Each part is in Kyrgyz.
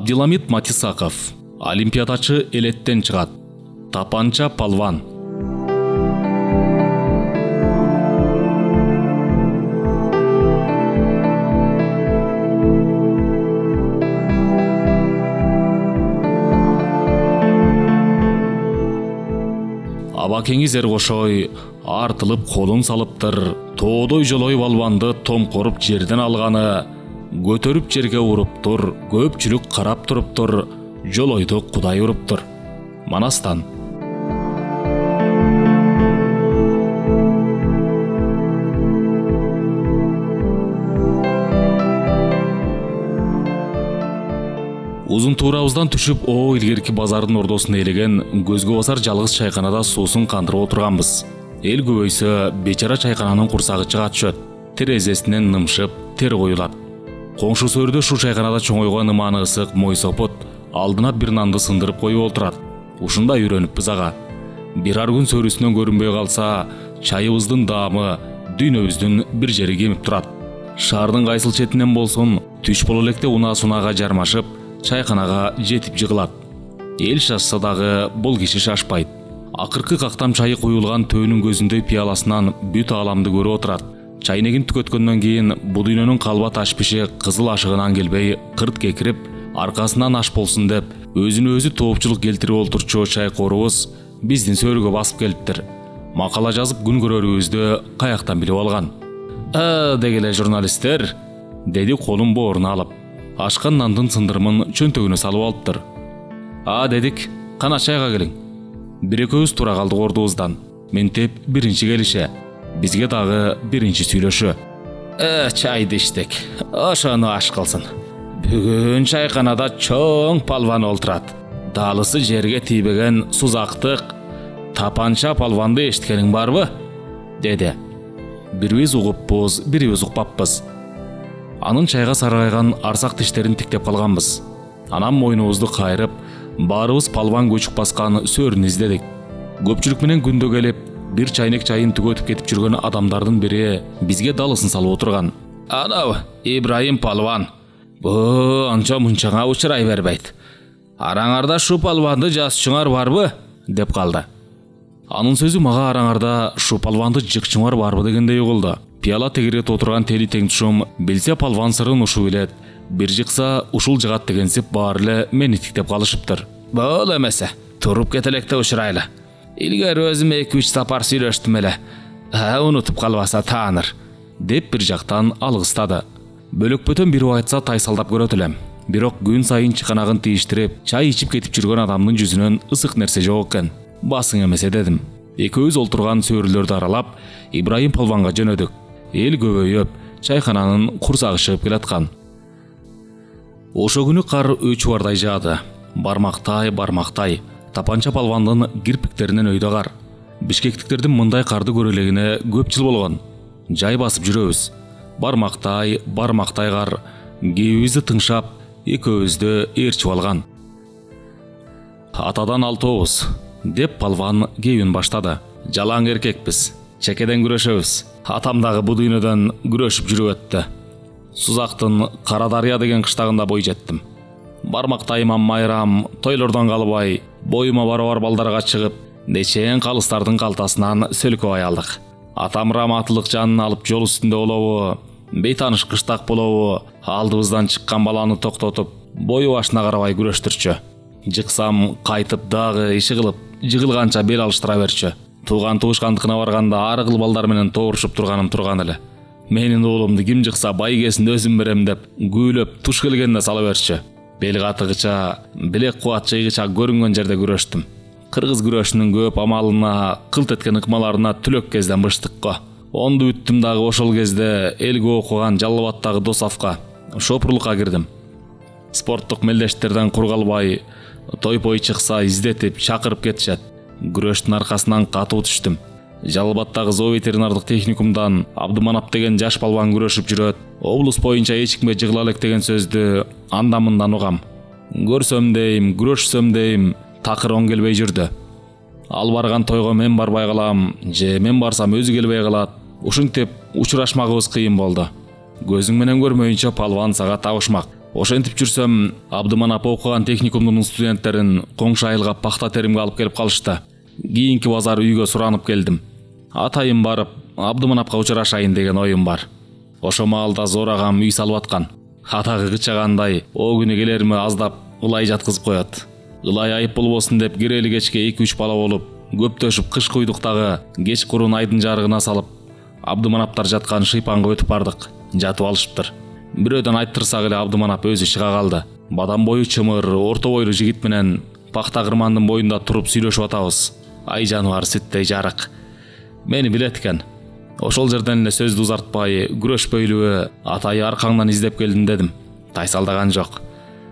Абдиламит Матисаков, олимпиадачы элеттен чыгат. Тапанча палван. Абакеңиз Эркошой артылып колун салыптыр, тоодой жолой балбанды томкоруп жерден алганы, көтөрүп жерге уруптур, көпчүлүк карап туруптур, жолойду Кудай уруптур. Манастан. Узун туурабыздан түшүп, илгерки базардын ордосун ээлеген көзгө басар жалгыз чайканада суусун кандырып отурганбыз. Эл көбөйсө, бечара чайкананын курсагы чыга түшөт. Терезесинен нымшып, тер коюлат. Коңшу сөрдө шу чайканада чоңойгон ыманы ысык мойсопот алдына бир нанды сындырып коюп отурат. Ушундай үйрөнүппүз ага. Бир ар күн сөрүсүнөн көрүнбөй калса, чайыбыздын даамы дүйнөбүздүн бир жери кемип турат. Шаардын кайсыл четинен болсун, түш боло электе унаа-сунаага жармашып, чайканага жетип жыгылат. Эл шашса дагы бул киши шашпайт. Акыркы кактам чайы куюлган төөнүн көзүндөй пияласынан бүт ааламды көрүп отурат. Чайнегин түкөткөндөн кийин бу дүйнөнүн калба ташпиши кызыл ашыгынан келбей кырт кекирип, аркасынан аш болсун деп, өзүнө өзү тоопчулук келтирип олтурчу чайкоорубуз биздин сөргө басып келиптир. Макала жазып күн көрөрүбүздү каяктан билип алган? Дегеле журналисттер, деди колун бооруна алып. Ашкан нандын сындырымын чөнтөгүнө салып алыптыр. Дедик, кана чайга келиң. Бир экөөбүз тура калдык ордубуздан. Ментеп биринчи келише. Бизге дагы биринчи сүйлөшө. Чайды иштек. Ошону аш кылсын. Бүгүн чайканада чоң палван олтурат. Далысы жерге тийбеген сузактык тапанча палванды эшиткениң барбы? Деди. Бирибиз угуппуз, бирибиз укпаппыз. Анын чайга саргайган арсак тиштерин тиктеп калганбыз. Анан мойнубузду кайрып, баарыбыз палван көчүк баскан сөрүн издедик. Көпчүлүк менен күндө келип, бир чайнек чайын түгөтүп кетип жүргөн адамдардын бири бизге далысын салып отурган. Анау Ибраим палван. Бу анча мунчаңа учурай бербейт. Араңарда шу палванды жасчуңар барбы? Деп калды. Анын сөзү мага араңарда шу палванды жыкчуңар барбы дегендей угулду. Пияла тегирет отурган тели теңтушум билсе палван сырын ушу билет. Бир жыкса ушул жыгат дегенсип баары эле мени тиктеп калышыптыр. Бул эмесе, туруп кетелекте учурайлы. Илгери өзүм 2-3 сапар сүйлөштүм эле. Унутуп калбаса тааныр, деп бир жактан алгыстады. Бөлөкпөтөн бири айтса тайсалдап көрөт элем. Бирок күн сайын чыканагын тийиштирип, чай ичип кетип жүргөн адамдын жүзүнөн ысык нерсе жок экен. Басың эмесе дедим. Экөөбүз олтурган сөрүлөрдү аралап, Ибраим палванга жөнөдүк. Эл көбөйүп, чайкананын курсагы чыгып келаткан. Ошо күнү кар өчүбардай жаады. Бармактай, тапанча палвандын кирпиктеринен өйдө кар. Бишкектиктердин мындай карды көрөлегине көп жыл болгон. Жай басып жүрөбүз. Бармактай кар, кебибизди тыңшап, экөөбүздү ээрчип алган. Атадан алтообуз, деп палван кебин баштады. Жалаң эркекпиз, чекеден күрөшөбүз. Атам дагы бу дүйнөдөн күрөшүп жүрүп өттү. Сузактын Кара Дарыя деген кыштагында бой жеттим. Бармактайым майрам, тойлордон калбай, боюма барабар балдарга чыгып, нечен калыстардын калтасынан сөлкөбай алдык. Атам раматылык жанын алып жол үстүндө болобу, бейтаныш кыштак болобу, алдыбыздан чыккан баланы токтотуп, бою башына карабай күрөштүрчү. Жыксам кайтып дагы иши кылып, жыгылганча бел алыштыра берчү. Туган туушкандыкына барганда ары кыл балдар менен тоорушуп турганым турган эле. Менин уулумду ким жыкса байгесин өзүм берем деп, күйлөп туш келгенде сала берчү. Бел катыгыча, билек кубат жыйгыча көрүнгөн жерде күрөштүм. Кыргыз күрөшүнүн көп амалына, кылт эткен ыкмаларына түлөк кезден быштык го. Онду бүттүм дагы ошол кезде элге окуган Жалал-Абадтагы Досовка, шопурлукка кирдим. Спорттук мелдештерден кур калбай, той-пой чыкса издетип, чакырып кетишет. Күрөштүн аркасынан катуу түштүм. Жалал-Абадтагы зооветеринардык техникумдан Абдыманап деген жаш палван күрөшүп жүрөт. Облус боюнча эчкимге жыгыла элек деген сөздү андан-мындан угам. Көрсөм дейм, күрөшсөм дейм, такыр оң келбей жүрдү. Ал барган тойго мен барбай калам, же мен барсам өзү келбей калат. Ушинтип учурашмагыбыз кыйын болду. Көзүң менен көрмөйүнчө палван сага табышмак. Ошентип жүрсөм, Абдыманап окуган техникумдун студенттерин коңшу айылга пахта теримге алып келип калышты. Кийинки базар үйгө суранып келдим. Атайын барып, Абдыманапка учурашайын деген оюм бар. Ошо маалда зор агам үй салып аткан. Атагы кычагандай, о күнү келерми аздап ылай жаткызып коет. Ылай айып болбосун деп кирели кечке 2-3 бала болуп, көптөшүп кышкы уйдуктагы кеч курун айдын жарыгына салып, Абдыманаптар жаткан шыйпанга өтүп бардык. Жатып алышыптыр. Бирөөдөн айттырсак эле Абдыманап өзү чыга калды. Бадан бою чымыр, орто бойлуу жигит менен пахта кырмандын боюнда туруп сүйлөшүп атабыз. Ай жаныбар сүттөй жарык. Мени билет экен. Ошол жерден эле сөздү узартпай, күрөшпөйлүбү, атайы аркаңдан издеп келдим дедим. Тайсалдаган жок.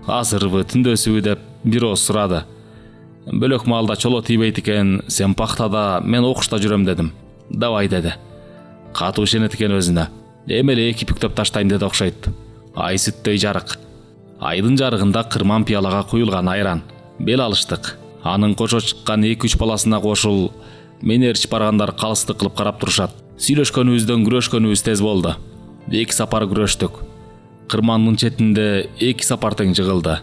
Азырбы, түндөсүбү деп бир ооз сурады. Бөлөк маалда чоло тийбейт экен, сен пахтада, мен окушта жүрөм дедим. Давай деди. Катуу ишенет экен өзүнө. Эмеле 2 бүктөп таштайм деди окшойт. Ай сүттөй жарык. Айдын жарыгында кырман пиялага куюлган айран. Бел алыштык. Анын кошо чыккан 2-3 баласына кошул мени ээрчип баргандар калыстык кылып карап турушат. Сүйлөшкөнүбүздөн күрөшкөнүбүз тез болду. 2 сапар күрөштүк. Кырмандын четинде 2 сапар тең жыгылды.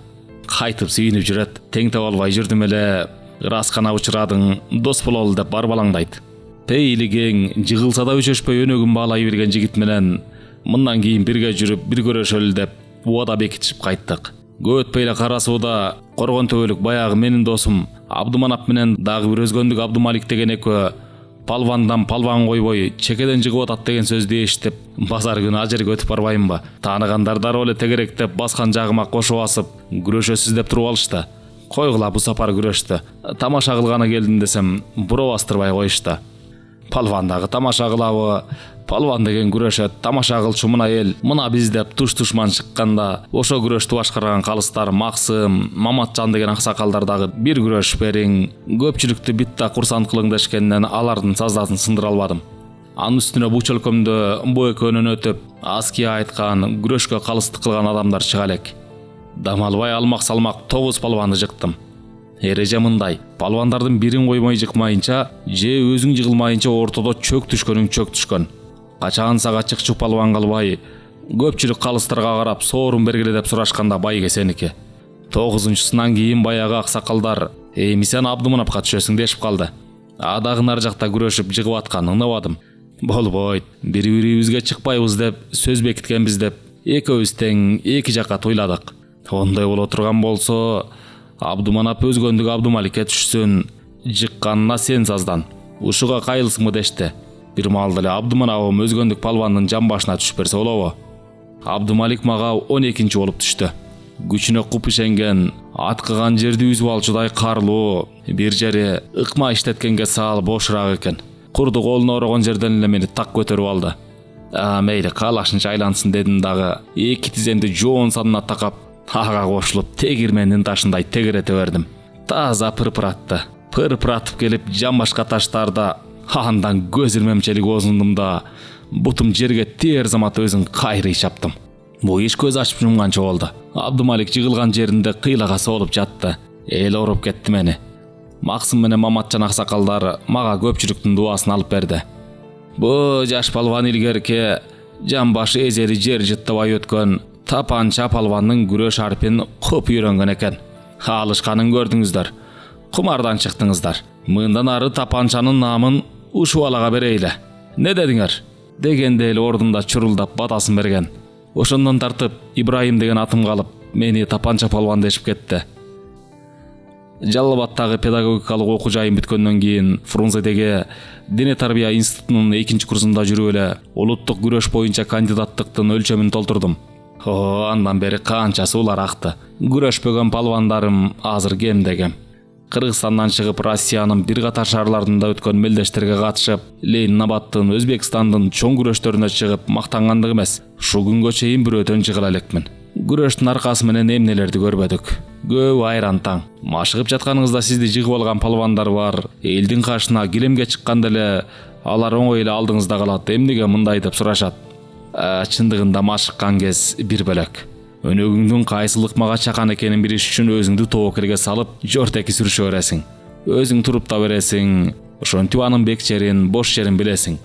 Кайтып сүйүнүп жүрөт. Тең таба албай жүрдүм эле, ыраскана учурадың, дос бололу деп бар балаңдайт. Пейили кең, жыгылса да өчөшпөй өнөгүн баалай берген жигит менен мындан кийин бирге жүрүп, бир көрөшөлү деп убада бекитишип кайттык. Көп өтпөй эле кара сууда Коргон төбөлүк баягы менин досум Абдыманап менен дагы бир өзгөндүк Абдымалик деген экөө палвандан палван койбой чекеден жыгып атат деген сөздү эшитип, базар күнү ажерге өтүп барбаймынбы? Тааныгандар дароо эле тегеректеп баскан жагыма кошуп асып, күрөшөсүз деп туруп алышты. Койгула бу сапар күрөштү. Тамаша кылганы келдим десем, буроо бастырбай коюшту. Палван дагы тамаша кылабы? Палван деген күрөшөт, тамаша кылчу мына эл, мына биз деп туш-тушман чыкканда, ошо күрөштү башкарган калыстар Максым, Маматжан деген аксакалдар дагы бир күрөш бериң. Көпчүлүктү битта курсант кылың дешкенден алардын саздасын сындыра албадым. Анын үстүнө бу чөлкөмдө бу экөөнөн өтүп, аския айткан, күрөшкө калыстык кылган адамдар чыга элек. Дамалбай алмак салмак 9 палванды жыктым. Эреже мындай: палвандардын бирин коймой жыкмайынча, же өзүң жыгылмайынча ортодо чөк түшкөн. Качаган сагатчык чук палван калбай, көпчүлүк калыстарга карап соорун бергиле деп сурашканда байге сеники. 9-сунан кийин баягы аксакалдар эми сен Абдыманапка түшөсүң дешип калды. Дагы нар жакта күрөшүп жыгып атканын ынабадым. Болбойт, бири-бирибизге чыкпайбыз деп сөз бекиткенбиз деп экөөбүз тең 2 жакка туйладык. Ондай боло турган болсо, Абдыманап өзгөндүк Абдымаликке түшсүн, жыкканына сен саздан. Ушуга кайылсыңбы дешти. Бир маалда эле Абдыманабым өзгөндүк палвандын жан башына түшүп берсе болобу? Абдымалик мага 12-чи болуп түштү. Күчүнө куп ишенген, аткыган жерди үзүп алчудай карлуу, бир жери ыкма иштеткенге саал бошураак экен. Курду колуна орогон жерден эле мени так көтөрүп алды. Мейли каалашынча айлансын дедим дагы, 2 тиземди жоон санына такап, ага кошулуп тегирмендин ташындай тегерете бердим. Таза пырпыратты. Пырпыратып келип жан башка таштарда андан көз ирмемчелик озундум да, бутум жерге тээр замат өзүн кайрый чаптым. Бу иш көз ачып жумганча болду. Абдымалик жыгылган жеринде кыйлага соолуп жатты. Эл оруп кетти мени. Максым менен Маматжан аксакалдар мага көпчүлүктүн дубасын алып берди. Бу жаш палван илгерки жан башы эзери жер жыттабай өткөн тапанча палвандын күрөш арпин куп үйрөнгөн экен. Алышканын көрдүңүздөр. Кумардан чыктыңыздар. Мындан ары тапанчанын наамын ушул балага берейле. Не дедиңер? Дегенде эле ордунда чурулдап батасын берген. Ошондон тартып Ибрайым деген атым калып, мени тапанча палван дешип кетти. Жалал Абадтагы педагогикалык окуу жайын бүткөндөн кийин Фрунзедеги Дене тарбия институтунун 2-чи курсунда жүрүп эле улуттук күрөш боюнча кандидаттыктын өлчөмүн толтурдум. Андан бери канча суулар акты. Күрөшпөгөн палвандарым азыр кемдегем. Кыргызстандан чыгып Россиянын бир катар шаарларында өткөн мелдештерге катышып, Ленинабадтын, Өзбекстандын чоң күрөштөрүнө чыгып мактангандык эмес, ушул күнгө чейин бирөөдөн жыгыла элекмин. Күрөштүн аркасы менен эмнелерди көрбөдүк. Көп айран таң. Машыгып жатканыңызда сизди жыгып алган палвандар бар. Элдин кашына килемге чыкканда эле алар оңой эле алдыңызда калат. Эмнеге мындай деп сурашат. Чындыгында машыккан кез бир бөлөк. Өнөгүңдүн кайсылык мага чакан экенин билиш үчүн өзүңдү тоокелге салып, жортеки сүрүшө бересиң. Өзүң туруп да бересиң. Ошентип анын бек жерин, бош жерин билесиң.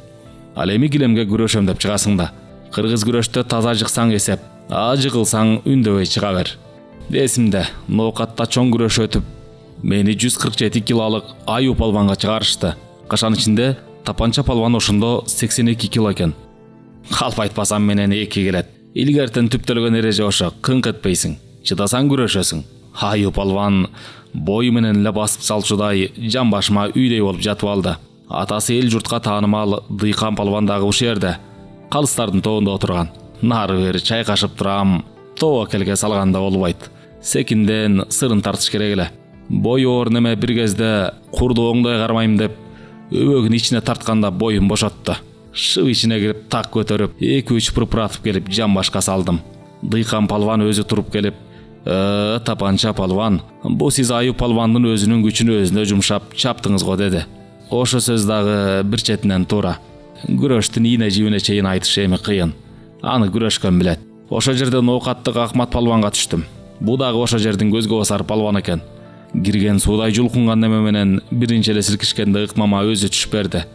Ал эми килемге күрөшөм деп чыгасың да. Кыргыз күрөштө таза жыксаң эсеп, Жығылсаң үндөбөй чыга бер. Эсимде, ноокатта чоң күрөш өтүп, мени 147 килолук Аю палванга чыгарышты. Кашан ичинде Тапанча палван ошондо 82 кило экен. Калп айтпасам менен 2 келет. Илгертен түптөлгөн эреже ошо, кыңк этпейсиң. Чыдасаң күрөшөсүң. Аю палван бою менен эле басып салчудай жан башыма үйдөй болуп жатып алды. Атасы эл журтка таанымал Дыйкан палван дагы ушул жерде, калыстардын тобунда отурган. Нары бери чайкашып турам, тоо келге салганда болбойт. Секинден сырын тартыш керек эле. Бою оор неме бир кезде курду оңдой кармайм деп өбөгүн ичине тартканда боюм бошотту. Шып ичине кирип так көтөрүп, 2-3 пырпыратып келип жан башка салдым. Дыйкан палван өзү туруп келип, Тапанча палван, бу сиз Аю палвандын өзүнүн күчүн өзүнө жумшап чаптыңыз го деди. Ошо сөз дагы бир четинен туура. Күрөштүн ийне жибине чейин айтыш эми кыйын. Аны күрөшкөн билет. Ошо жерде ноокаттык Акмат палванга түштүм. Бу дагы ошо жердин көзгө басар палван экен. Кирген суудай жулкунган неме менен биринчи эле силкишкенде ыкмама өзү түшүп берди.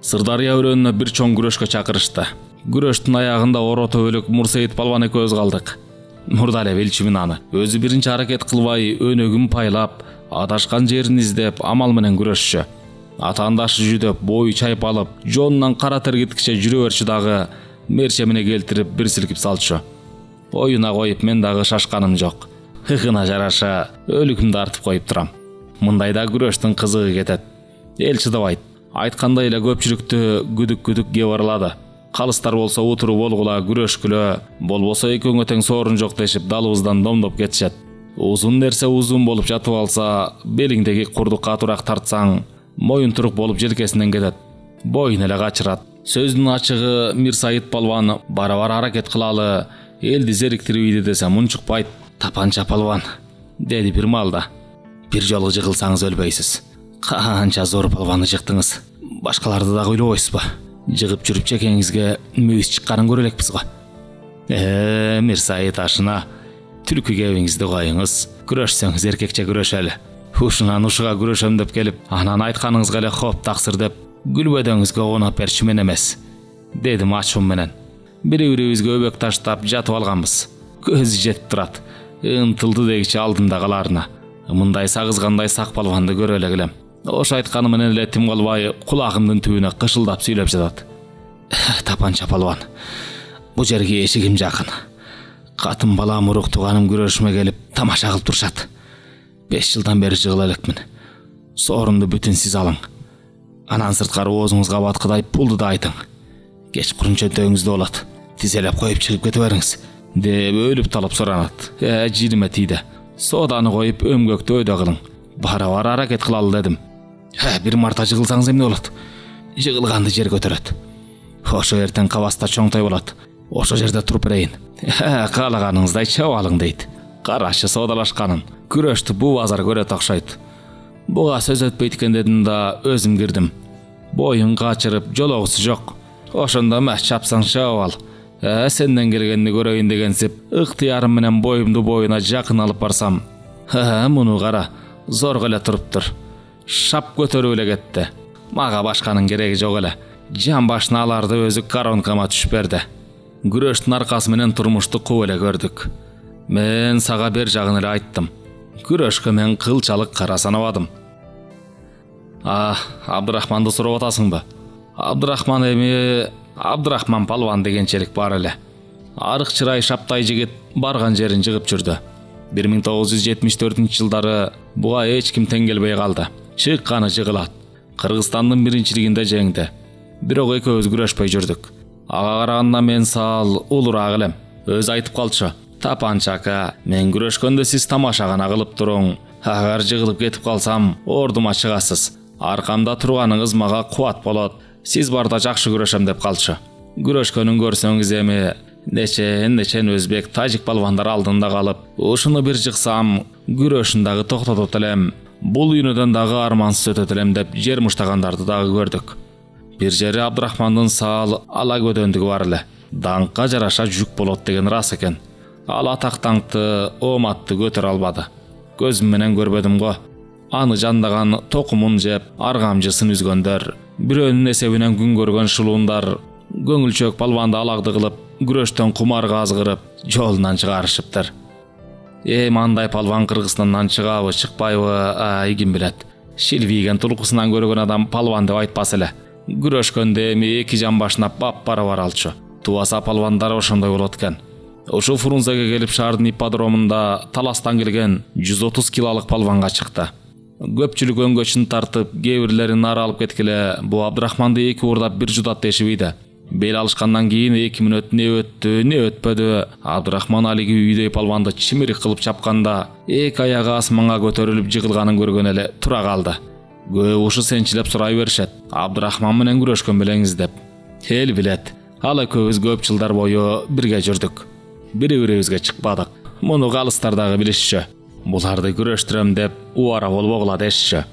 Сырдария өрөөнүнө бир чоң күрөшкө чакырышты. Күрөштүн аягында Оро төбөлүк Мурсейит палван экөөбүз калдык. Мурда эле билчүмүн аны. Өзү биринчи аракет кылбай, өнөгүн пайлап, адашкан жерин издеп, амал менен күрөшчү. Атаандашы жүдөп, бою чайпалып, жонунан кара тер кеткиче жүрө берчү дагы мерчемине келтирип бир силкип салчу. Оюна коюп мен дагы шашканым жок. Хыхына жараша өлүкүмдү артып коюп турам. Мындайда күрөштүн кызыгы кетет. Эл чыдабайт. Айткандай эле көпчүлүктү күдүк кеп аралады. Калыстар болсо утуруп болгула күрөшкүлө, болбосо экөөңө тең соорун жок дешип далыбыздан домдоп кетишет. Узун нерсе узун болуп жатып алса, белиңдеги курду катуураак тартсаң, моюн турук болуп желкесинен кетет. Боюн эле качырат. Сөздүн ачыгы Мирсайыт палван барабар аракет кылалы, элди зериктирбейди десем унчукпайт. Тапанча палван, деди бир маалда. Бир жолу жыгылсаңыз өлбөйсүз. Канча зор палванды жыктыңыз. Башкаларды дагы ойлобойсузбу? Жыгып жүрүп чекеңизге мүйүз чыкканын көрө элекпиз го. Мирсайыт ашына түлкү кебиңизди коюңуз. Күрөшсөңүз эркекче күрөшөлү. Ушунан ушуга күрөшөм деп келип, анан айтканыңызга эле хоп таксыр деп күлбөдөңүзгө оонап берчү мен эмес, дедим ачуум менен. Бири-бирибизге өбөк таштап жатып алганбыз. Көзү жетип турат. Ынтылды дегиче алдымда каларына. Мындай сагызгандай сак палванды көрө элегилем. Ошо айтканы менен эле тим калбай кулагымдын түбүнө кышылдап сүйлөп жатат. Тапанча палван, бу жерге эшигим жакын. Катын балам, урук тууганым күрөшүмө келип тамаша кылып турушат. 5 жылдан бери жыгыла элекмин. Соорунду бүтүн сиз алың. Анан сырткары оозуңузга баткыдай пулду да айтың. Кечкурун чөнтөгүңүздө болот. Тизелеп коюп чыгып кете бериңиз, деп өлүп талап соранат. Жириме тийди. Сооданы коюп өмгөктү өйдө кылың. Барабар аракет кылалы дедим. Бир марта жыгылсаңыз эмне болот? Жыгылганды жер көтөрөт. Ошо эртең кабаста чоңтой болот. Ошо жерде туруп берейин. Каалаганыңыздай чабып алың дейт. Карашы соодалашканын. Күрөштү бу базар көрөт окшойт. Буга сөз өтпөйт экен дедим да өзүм кирдим. Боюн качырып, жолоосу жок. Ошондо ма чапсаң чабып ал. Сенден келгенди көрөйүн дегенсип, ыктыярым менен боюмду боюна жакын алып барсам, муну кара, зорго эле туруптур. Шап көтөрүп эле кетти. Мага башканын кереги жок эле. Жан башына аларды өзү коронкама түшүп берди. Күрөштүн аркасы менен турмушту кууп эле көрдүк. Мен сага бер жагын эле айттым. Күрөшкө мен кылчалык кара санабадым. Абдырахманды сурап атасыңбы? Абдырахман эми Абдырахман палван дегенчелик бар эле. Арык чырай шаптай жигит барган жерин жыгып жүрдү. 1974-жылдары буга эч ким тең келбей калды. Чыкканы жыгылат. Кыргызстандын биринчилигинде жеңди. Бирок экөөбүз күрөшпөй жүрдүк. Ага караганда мен сал улураак элем. Өзү айтып калчу. Тапанча ака, мен күрөшкөндө сиз тамаша гана кылып туруң. Агар жыгылып кетип калсам, ордума чыгасыз. Аркамда турганыңыз мага кубат болот. Сиз барда жакшы күрөшөм деп калчу. Күрөшкөнүн көрсөңүз эми нечен өзбек, тажик палвандар алдында калып, ушуну бир жыксам, күрөшүн дагы токтотот элем. Бул үйнөдөн дагы армансыз өтөт элем деп жер муштагандарды дагы көрдүк. Бир жери Абдырахмандын саал ала көдөндүгү бар эле. Даңкка жараша жүк болот деген рас экен. Ал атактаңты, ооматты көтөрө албады. Көзүм менен көрбөдүм го. Аны жандаган токумун жеп, аргамжысын үзгөндөр, бирөөнүн эсебинен күн көргөн шулуундар Көңүлчөк палванды алagды кылып, күрөштөн кумар казгырып, жолунан чыгарышыптыр. Мандай палван Кыргызстандан чыгабы, чыкпайбы, ким билет. Шилвийген тулкусунан көргөн адам палван деп айтпас эле. Күрөшкөндө эми эки жан башына бап-бара баралчу. Туаса палвандар ошондой болот экен. Ошо Фрунзеге келип шаардын ипподромунда таластан келген 130 килолук палванга чыкты. Көпчүлүк өңгөчүн тартып, кээ бирлери нары алып кеткеле, бу Абдрахманды эки уурдап бир жудат дешибийди. Бел алышкандан кийин 2 мүнөт не өттү, не өтпөдү. Абдрахман алиги үйдөй палванды чимирик кылып чапканда, эки аягы асманга көтөрүлүп жыгылганын көргөн эле тура калды. Көп ушу сенчилеп сурай беришет. Абдрахман менен күрөшкөн белеңиз деп. Эл билет. Ал экөөбүз көп жылдар бою бирге жүрдүк. Бири-бирибизге чыкпадык. Муну калыстар дагы билишчү. Буларды күрөштүрөм деп убара болбогула дешчү.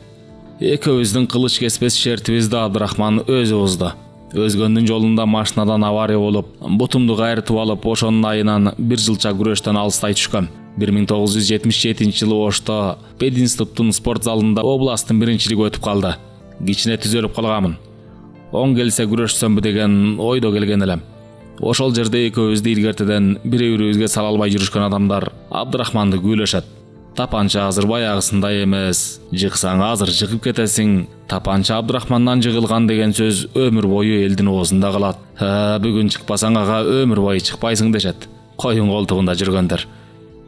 Экөөбүздүн кылыч кеспес шертибизди Абдрахман өзү бузду. Өзгөндүн жолунда машинадан авария болуп, бутумду кайрытып алып, ошонун айынан бир жылча күрөштөн алыстай түшкөм. 1977-жылы Ошто пединституттун спорт залында областтын биринчилиги өтүп калды. Кичине түзөлүп калганмын. Оң келсе күрөшсөмбү деген ойдо келген элем. Ошол жерде экөөбүздү илгертеден бири-бирибизге сала албай жүрүшкөн адамдар Абдрахманды күйлөшөт. Тапанча азыр баягысындай эмес, жыксаң азыр жыгып кетесиң. Тапанча Абдрахмандан жыгылган деген сөз өмүр бою элдин оозунда калат. Бүгүн чыкпасаң ага өмүр бою чыкпайсың дешет. Коюн колтугунда жүргөндөр.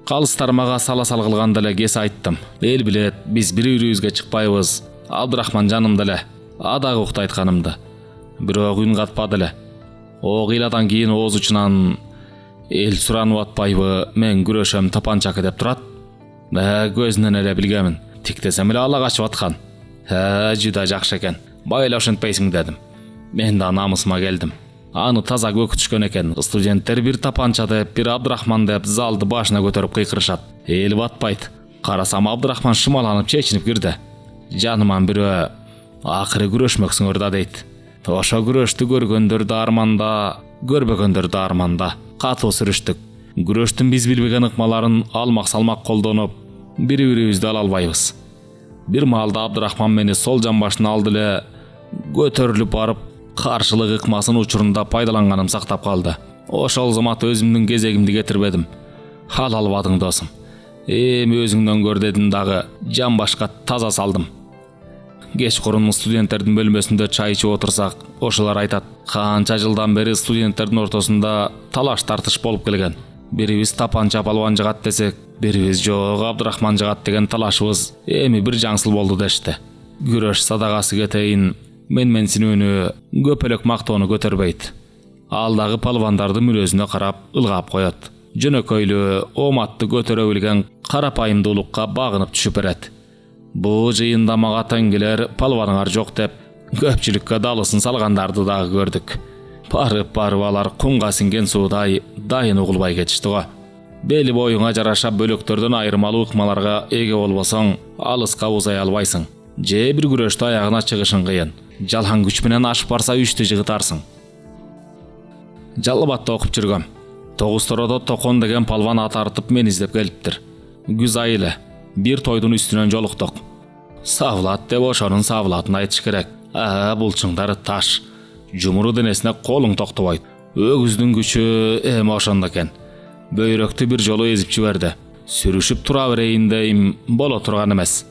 Калыстар мага сала-сал кылганда эле кесе айттым. Эл билет, биз бири-бирибизге чыкпайбыз. Абдрахман жанымда эле. Адагы уктайт канымда. Бирок үн катпады эле. О кыйладан кийин ооз учунан эл суранып атпайбы, мен күрөшөм тапанчакы деп турат. Көзүнөн эле билгемин. Тиктесем эле ала качып аткан. Жуда жакшы экен. Байла ошентпейсиң дедим. Мен да намысыма келдим. Аны таза көкүтүшкөн экен. Студенттер бир тапанча деп, бир Абдрахман деп залды башына көтөрүп кыйкырышат. Эл батпайт. Карасам Абдрахман шымаланып чечинип кирди. Жаныман бирөө акыры күрөшмөксүңөр да дейт. Ошо күрөштү көргөндөр да арманда, көрбөгөндөр да арманда. Катуу сүрүштүк. Күрөштүн биз билбеген ыкмаларын алмак-салмак колдонуп, бири-бирибизди ала албайбыз. Бир маалда Абдрахман мени сол жамбашына алды эле, көтөрүлүп барып, каршылык ыкмасын учурунда пайдаланганым сактап калды. Ошол замат өзүмдүн кезегимди кетирбедим. Ала албадың досум. Эми өзүңдөн көр дедим дагы, жамбашка таза салдым. Кечкурун студенттердин бөлмөсүндө чай ичип отурсак, ошолор айтат: канча жылдан бери студенттердин ортосунда талаш тартыш болуп келген. Бирибиз тапанча палван жыгат десек, бирибиз жок Абдрахман жыгат деген талашыбыз эми бир жаңсыл болду дешти. Күрөш садагасы кетейин, менсинүүнү, көпөлөк мактоону көтөрбөйт. Ал дагы палвандардын мүнөзүнө карап ылгап коет. Жөнөкөйлүү, оматты көтөрө билген карапайымдуулукка багынып түшүп берет. Бу жыйында мага тең келер палваныңар жок деп көпчүлүккө далысын салгандарды дагы көрдүк. Барып алар кумга синген суудай дайын угулбай кетишти го. Бели боюңа жараша бөлөктөрдөн айырмалуу ыкмаларга эге болбосоң, алыска узай албайсың. Же бир күрөштө аягына чыгышың кыйын. Жалган күч менен ашып барса үчтү жыгытарсың. Жалал Абадта окуп жүргөм. Тогустоrodо Токон деген палван ат артып мени издеп келиптир. Күз айы эле. Бир тойдун үстүнөн жолуктук. Савлат деп ошонун савлатын айтыш керек. Булчуңдары таш. Жумуру денесине колуң токтобойт. Өгүздүн күчү эми ошондо экен. Бөйрөктү бир жолу эзип жиберди. Сүрүшүп тура берейин дейм, боло турган эмес.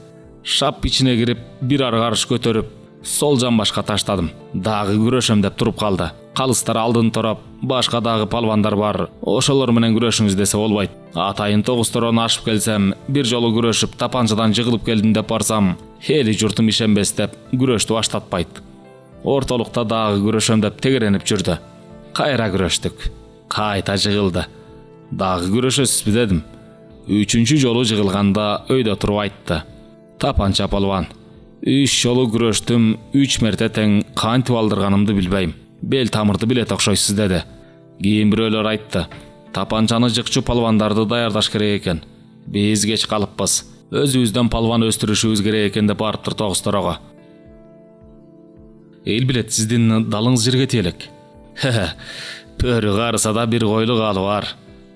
Шап ичине кирип, бир аргарыш көтөрүп, сол жамбашка таштадым. Дагы күрөшөм деп туруп калды. Калыстар алдын тарап, башка дагы палвандар бар. Ошолор менен күрөшүңүз десе болбойт. Атайын Тогусторону ашып келсем, бир жолу күрөшүп тапанчадан жыгылып келдим деп барсам, эли журтум ишенбес деп күрөштү баштатпайт. Ортолукта дагы күрөшөм деп тегеренип жүрдү. Кайра күрөштүк. Кайта жыгылды. Дагы күрөшөсүзбү дедим. 3-чү жолу жыгылганда өйдө туруп айтты: "Тапанча палван, 3 жолу күрөштүм, 3 мерте тең кантип алдырганымды билбейм. Бел тамырды билет окшойсуз" деди. Кийин бирөөлөр айтты: "Тапанчаны жыкчу палвандарды даярдаш керек экен. Биз кеч калыппыз. Өзүбүздөн палван өстүрүшүбүз керек экен" деп барыптыр Тогусторого. Эл билет, сиздин далыңыз жерге тиелек. Пөрү карыса да бир койлук алы бар.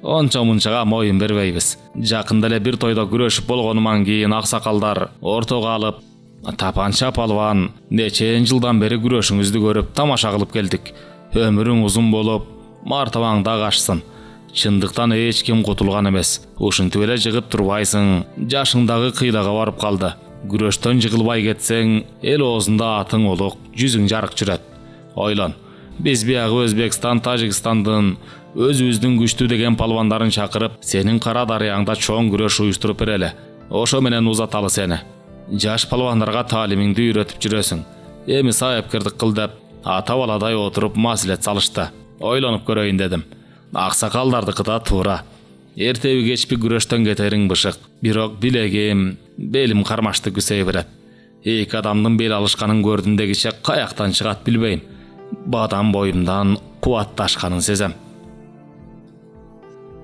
Онча мунчага моюн бербейбиз. Жакында эле бир тойдо күрөшүп болгонуман кийин аксакалдар ортого алып: "Тапанча палван, нече жылдан бери күрөшүңүздү көрүп тамаша кылып келдик. Өмүрүң узун болуп, мартабаңда кашсын. Чындыктан эч ким кутулган эмес. Ушинтип эле жыгып турбайсың. Жашыңдагы кыйлага барып калды. Күрөштөн жыгылбай кетсең, эл оозунда атың улук, жүзүң жарык жүрөт. Ойлон. Биз биягы Өзбекстан, Тажикстандын өзүбүздүн күчтүү деген палвандарын чакырып, сенин кара дарыяңда чоң күрөш уюштуруп берели. Ошо менен узаталы сени. Жаш палвандарга таалимиңди үйрөтүп жүрөсүң. Эми саяпкерлик кыл деп ата баладай отуруп маслихат салышты. Ойлонуп көрөйүн дедим. Аксакалдардыкыда туура. Эртеби кечпи күрөштөн кетериң бышык. Бирок билегим, белим кармашты күсөй берет. Эки адамдын бел алышканын көрдүм дегиче каяктан чыгат билбейм. Бадам боюмдан кубатташканын сезем.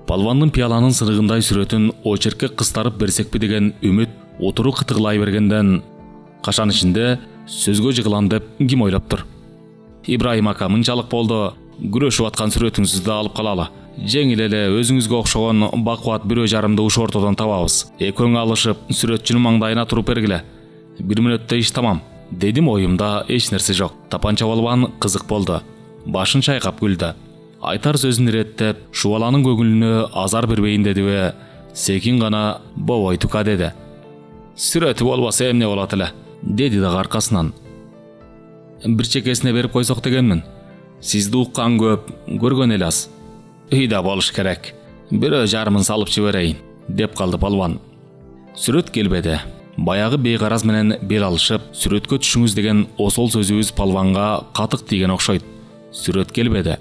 Палвандын пияланын сырыгындай сүрөтүн очеркке кыстарып берсекпи деген үмүт отуру кытыгылай бергенден кашан ичинде сөзгө жыгылам деп ким ойлоптур. Ибрайым ака, мынчалык болду. Күрөшүп аткан сүрөтүңүздү алып калалы. Жеңил эле өзүңүзгө окшогон бакубат бирөө жарымды ушу ортодон табабыз. Экөөң алышып, сүрөтчүнүн маңдайына туруп бергиле. 1 мүнөттө иш тамам. Дедим, оюмда эч нерсе жок. Тапанча балбан кызык болду. Башын чайкап күлдү. Айтар сөзүн иреттеп, шубаланын көңүлүнө азар бербейин дедиби, секин гана бобойтука деди. Сүрөтү болбосо эмне болот эле, деди да аркасынан. Бир чекесине берип койсок дегенмин. Сизди уккан көп, көргөн эл аз. Үйдө болуш керек. Бирөө жарымын салып жиберейин, деп калды палван. Сүрөт келбеди. Баягы бейгараз менен бел алышып, сүрөткө түшүңүз деген осол сөзүбүз палванга катык тийген окшойт. Сүрөт келбеди.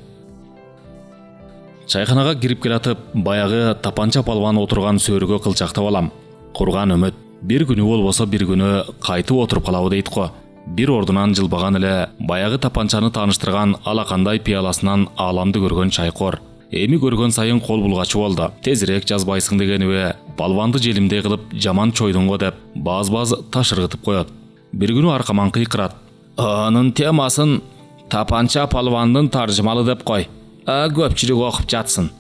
Чайханага кирип келатып, баягы тапанча палван отурган сөөргө кылчактап алам. Курган үмүт. Бир күнү болбосо бир күнү кайтып отуруп калабы дейт го. Бир ордунан жылбаган эле баягы тапанчаны тааныштырган алакандай пияласынан ааламды көргөн чайкор. Эми көргөн сайын кол булгачы болду. Тезирээк жазбайсың дегенибе, палванды желимдей кылып жаман чойдуң го деп баз-баз таш ыргытып коет. Бир күнү аркаман кыйкырат. Анын темасын тапанча палвандын таржымалы деп кой. Көпчүлүк окуп жатсын.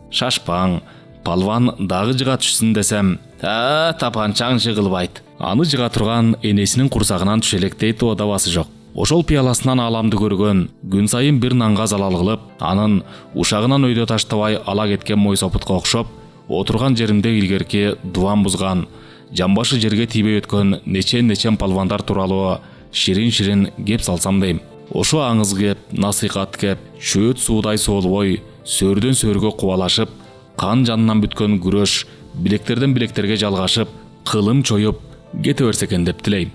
Шашпаң. Палван дагы жыга түшсүн десем, тапанчаң жыгылбайт. Аны жыга турган энесинин курсагынан түшелектейт одабасы жок. Ошол пияласынан ааламды көргөн, күн сайын бир нанга залал кылып, анын ушагынан өйдө таштабай ала кеткен мойсопутка окшоп, отурган жеримде илгерки дубан бузган, жамбашы жерге тийбей өткөн нечен палвандар тууралуу ширин кеп салсам дейм. Ошо аңыз кеп, насыйкат кеп, чөөт суудай соолбой, сөөрдөн сөөргө кубалашып, кан жанынан бүткөн күрөш билектерден билектерге жалгашып, кылым чоюп кете берсе экен деп тилейм.